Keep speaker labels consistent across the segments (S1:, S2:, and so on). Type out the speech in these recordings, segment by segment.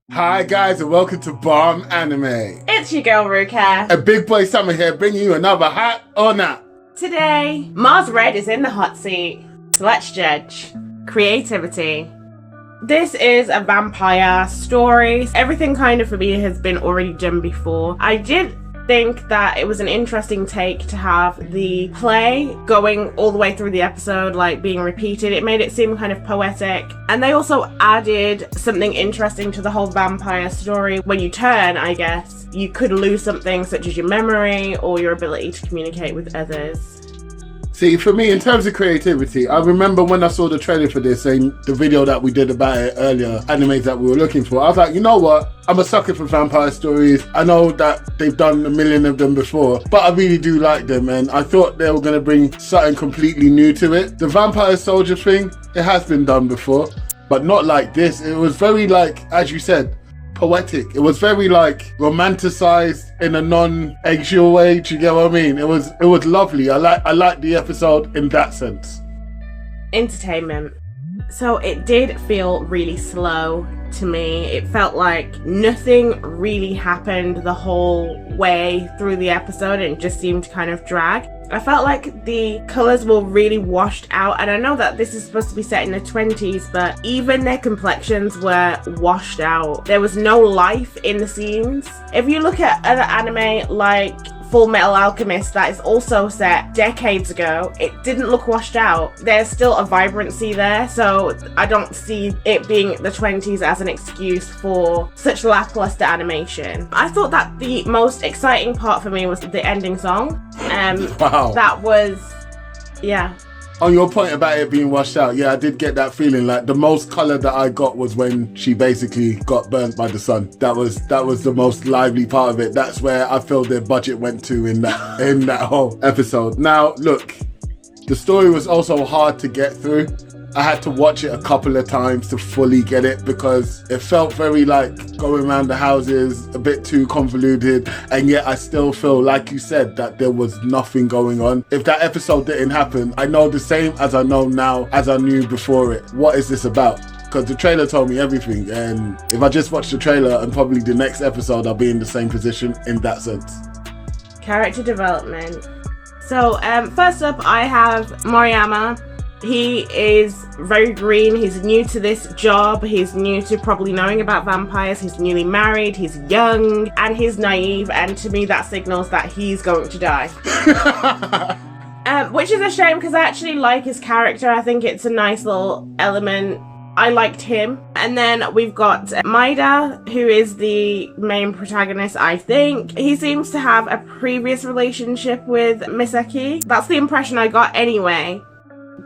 S1: Hi guys and welcome to Bomb Anime.
S2: It's your girl Ruka.
S1: A big boy Summer here bringing you another hot or not.
S2: Today, Mars Red is in the hot seat. So let's judge. Creativity. This is a vampire story. Everything kind of for me has been already done before. I did think that it was an interesting take to have the play going all the way through the episode, like being repeated. It made it seem kind of poetic. And they also added something interesting to the whole vampire story. When you turn, I guess, you could lose something such as your memory or your ability to communicate with others.
S1: See, for me, in terms of creativity, I remember when I saw the trailer for this and the video that we did about it earlier, animes that we were looking for, I was like, you know what? I'm a sucker for vampire stories. I know that they've done a million of them before, but I really do like them, and I thought they were going to bring something completely new to it. The vampire soldier thing, it has been done before, but not like this. It was very, like, as you said, poetic. It was very like romanticized in a non-eggshell way. Do you get what I mean? It was lovely. I like the episode in that sense.
S2: Entertainment. So it did feel really slow to me. It felt like nothing really happened the whole way through the episode, and it just seemed to kind of drag. I felt like the colours were really washed out, and I know that this is supposed to be set in the 20s, but even their complexions were washed out. There was no life in the scenes. If you look at other anime like Full Metal Alchemist, that is also set decades ago, it didn't look washed out. There's still a vibrancy there, so I don't see it being the 20s as an excuse for such lackluster animation. I thought that the most exciting part for me was the ending song.
S1: Wow.
S2: That was, yeah.
S1: On your point about it being washed out, yeah, I did get that feeling. Like the most colour that I got was when she basically got burnt by the sun. That was the most lively part of it. That's where I feel their budget went to in that whole episode. Now, look, the story was also hard to get through. I had to watch it a couple of times to fully get it because it felt very like going around the houses, a bit too convoluted, and yet I still feel, like you said, that there was nothing going on. If that episode didn't happen, I know the same as I know now as I knew before it. What is this about? Because the trailer told me everything, and if I just watch the trailer and probably the next episode, I'll be in the same position in that sense.
S2: Character development. So first up, I have Moriyama. He is very green. He's new to this job. He's new to probably knowing about vampires. He's newly married. He's young and he's naive. And to me, that signals that he's going to die. Which is a shame because I actually like his character. I think it's a nice little element. I liked him. And then we've got Maida, who is the main protagonist, I think. He seems to have a previous relationship with Misaki. That's the impression I got anyway,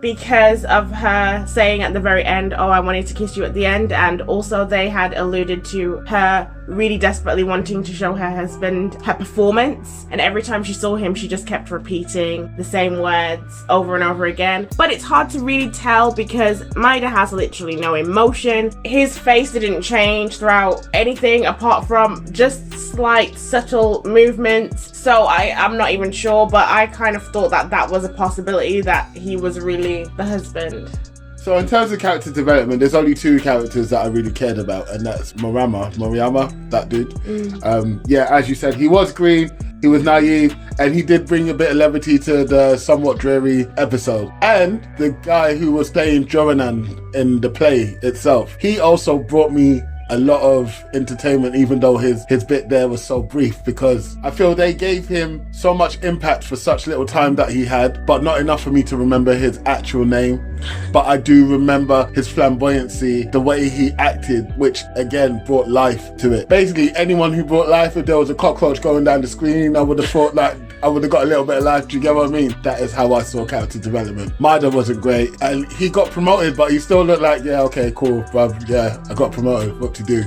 S2: because of her saying at the very end, oh, I wanted to kiss you at the end. And also they had alluded to her really desperately wanting to show her husband her performance, and every time she saw him she just kept repeating the same words over and over again. But it's hard to really tell because Maida has literally no emotion. His face didn't change throughout anything apart from just slight subtle movements, so I'm not even sure, but I kind of thought that that was a possibility, that he was really the husband.
S1: So in terms of character development, there's only two characters that I really cared about, and that's Moriyama, that dude. Yeah, as you said, he was green, he was naive, and he did bring a bit of levity to the somewhat dreary episode. And the guy who was playing Joranan in the play itself, he also brought me a lot of entertainment, even though his bit there was so brief, because I feel they gave him so much impact for such little time that he had, but not enough for me to remember his actual name. But I do remember his flamboyancy, the way he acted, which again brought life to it. Basically, anyone who brought life, if there was a cockroach going down the screen, I would have thought like I would have got a little bit of life. Do you get what I mean? That is how I saw character development. Maida wasn't great, and he got promoted, but he still looked like, yeah, okay, cool, bruv. Yeah, I got promoted. What to do?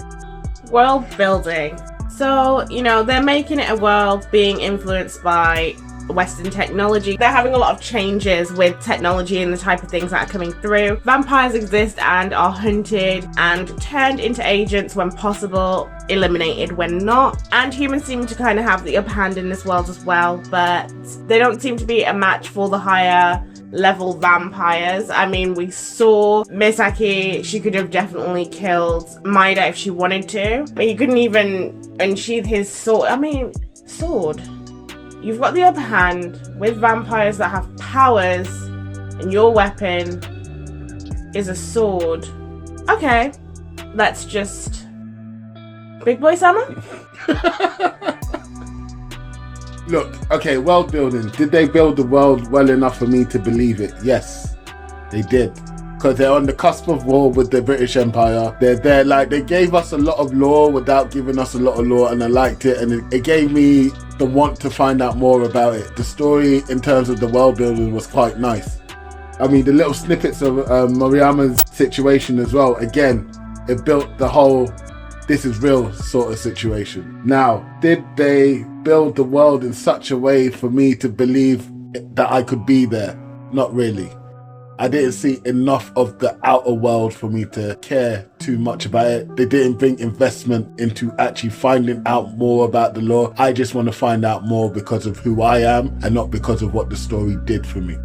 S2: World building. So, they're making it a world being influenced by Western technology. They're having a lot of changes with technology and the type of things that are coming through. Vampires exist and are hunted and turned into agents when possible, eliminated when not. And humans seem to kind of have the upper hand in this world as well, but they don't seem to be a match for the higher level vampires. I mean, we saw Misaki, she could have definitely killed Maida if she wanted to, but he couldn't even unsheath his sword. I mean, sword. You've got the upper hand with vampires that have powers, and your weapon is a sword. Okay, let's just... Big boy summer?
S1: Look, okay, world building. Did they build the world well enough for me to believe it? Yes, they did. Because they're on the cusp of war with the British Empire. They're like, they gave us a lot of lore without giving us a lot of lore, and I liked it, and it gave me the want to find out more about it. The story in terms of the world building was quite nice. I mean, the little snippets of Moriyama's situation as well, again, it built the whole this is real sort of situation. Now, did they build the world in such a way for me to believe that I could be there? Not really. I didn't see enough of the outer world for me to care too much about it. They didn't bring investment into actually finding out more about the lore. I just want to find out more because of who I am and not because of what the story did for me.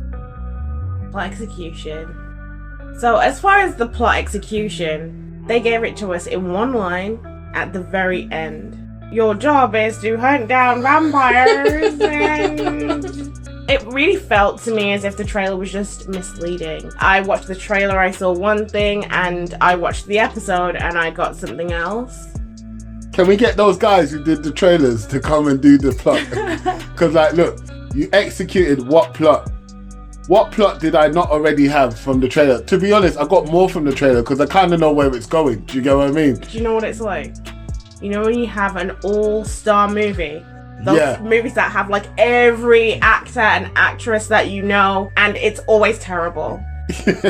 S2: Plot execution. So as far as the plot execution, they gave it to us in one line at the very end. Your job is to hunt down vampires and... It really felt to me as if the trailer was just misleading. I watched the trailer, I saw one thing, and I watched the episode and I got something else.
S1: Can we get those guys who did the trailers to come and do the plot? Because look, you executed what plot? What plot did I not already have from the trailer? To be honest, I got more from the trailer because I kind of know where it's going. Do you get what I mean?
S2: Do you know what it's like? You know when you have an all-star movie? Those movies that have every actor and actress that you know, and it's always terrible.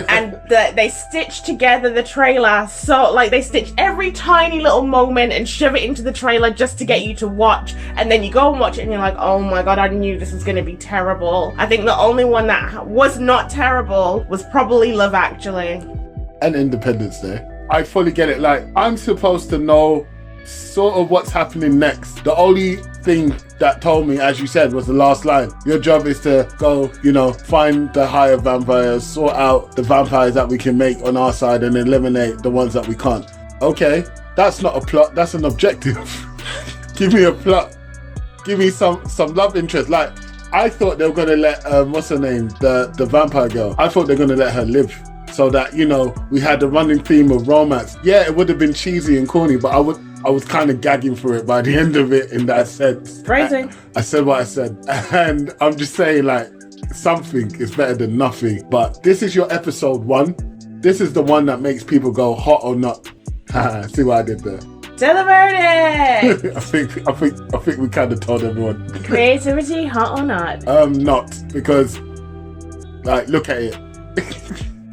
S2: And they stitch together the trailer so they stitch every tiny little moment and shove it into the trailer just to get you to watch, and then you go and watch it and you're like, oh my god, I knew this was going to be terrible. I think the only one that was not terrible was probably Love Actually
S1: and Independence Day. I fully get it. I'm supposed to know sort of what's happening next. The only thing that told me, as you said, was the last line. Your job is to go, find the higher vampires, sort out the vampires that we can make on our side and eliminate the ones that we can't. Okay, that's not a plot, that's an objective. Give me a plot. Give me some love interest. I thought they were going to let, what's her name? The vampire girl. I thought they were going to let her live. So that, we had the running theme of romance. Yeah, it would have been cheesy and corny, but I was kind of gagging for it by the end of it in that sense.
S2: Phrasing.
S1: I said what I said. And I'm just saying something is better than nothing. But this is your episode 1. This is the one that makes people go hot or not. See what I did there?
S2: To the verdict!
S1: I think we kind of told everyone.
S2: Creativity, hot or not?
S1: Not, because look at it.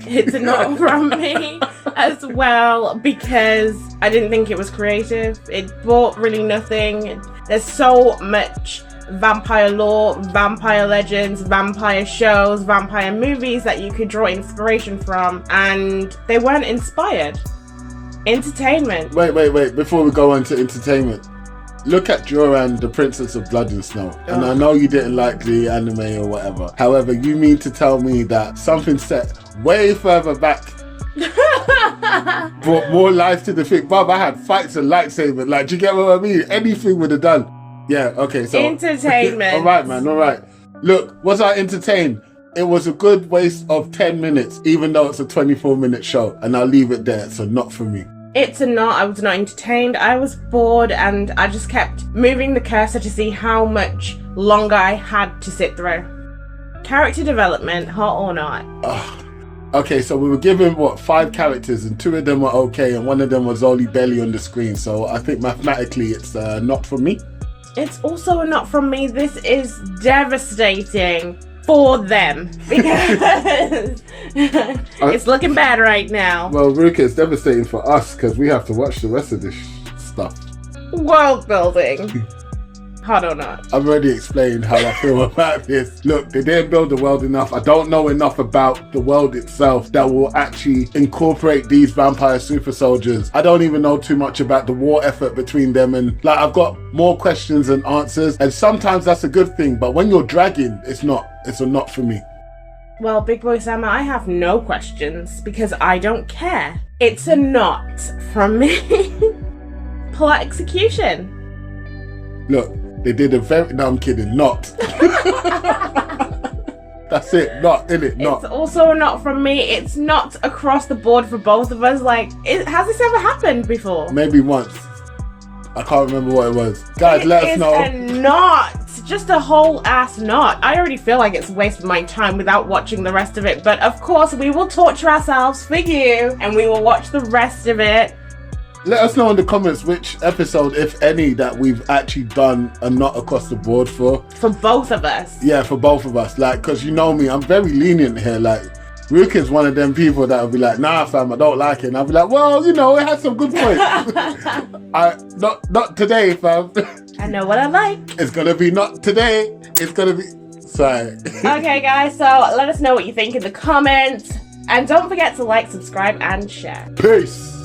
S2: It's a not from me as well, because I didn't think it was creative. It brought really nothing. There's so much vampire lore, vampire legends, vampire shows, vampire movies that you could draw inspiration from, and they weren't inspired. Entertainment.
S1: Wait, before we go on to entertainment, look at Joran, the Princess of Blood and Snow. And I know you didn't like the anime or whatever. However, you mean to tell me that something set way further back brought more life to the thing? Bob, I had fights and lightsabers. Do you get what I mean? Anything would have done. Yeah, okay, so...
S2: Entertainment.
S1: All right, man, all right. Look, was I entertained? It was a good waste of 10 minutes, even though it's a 24-minute show. And I'll leave it there, so not for me.
S2: It's a not. I was not entertained. I was bored, and I just kept moving the cursor to see how much longer I had to sit through. Character development, hot or not?
S1: Okay, so we were given, 5 characters, and 2 of them were okay, and 1 of them was only barely on the screen. So I think mathematically it's not for me.
S2: It's also a not from me. This is devastating for them because it's looking bad right now.
S1: Well, Ruka, it's devastating for us because we have to watch the rest of this stuff.
S2: World building. Hot or not.
S1: I've already explained how I feel about this. Look, they didn't build the world enough. I don't know enough about the world itself that will actually incorporate these vampire super soldiers. I don't even know too much about the war effort between them, and like I've got more questions than answers, and sometimes that's a good thing, but when you're dragging, it's not. It's a not for me.
S2: Well, Big Boy Sam, I have no questions because I don't care. It's a not from me. Plot execution.
S1: Look, they did a very... No, I'm kidding. Not. That's it. Not, innit? Not.
S2: It's also a not from me. It's not across the board for both of us. Like, has this ever happened before?
S1: Maybe once. I can't remember what it was. Guys, let us know.
S2: It's a not. Just a whole ass not. I already feel like it's wasted my time without watching the rest of it. But of course, we will torture ourselves for you and we will watch the rest of it.
S1: Let us know in the comments which episode, if any, that we've actually done a not across the board for.
S2: For both of us.
S1: Yeah, for both of us. Like, because you know me, I'm very lenient here. Like, Ruka's one of them people that will be like, nah, fam, I don't like it. And I'll be like, well, you know, it had some good points. Not today, fam.
S2: I know what I like.
S1: It's going to be not today. It's going to be... Sorry.
S2: Okay, guys, so let us know what you think in the comments. And don't forget to like, subscribe, and share.
S1: Peace.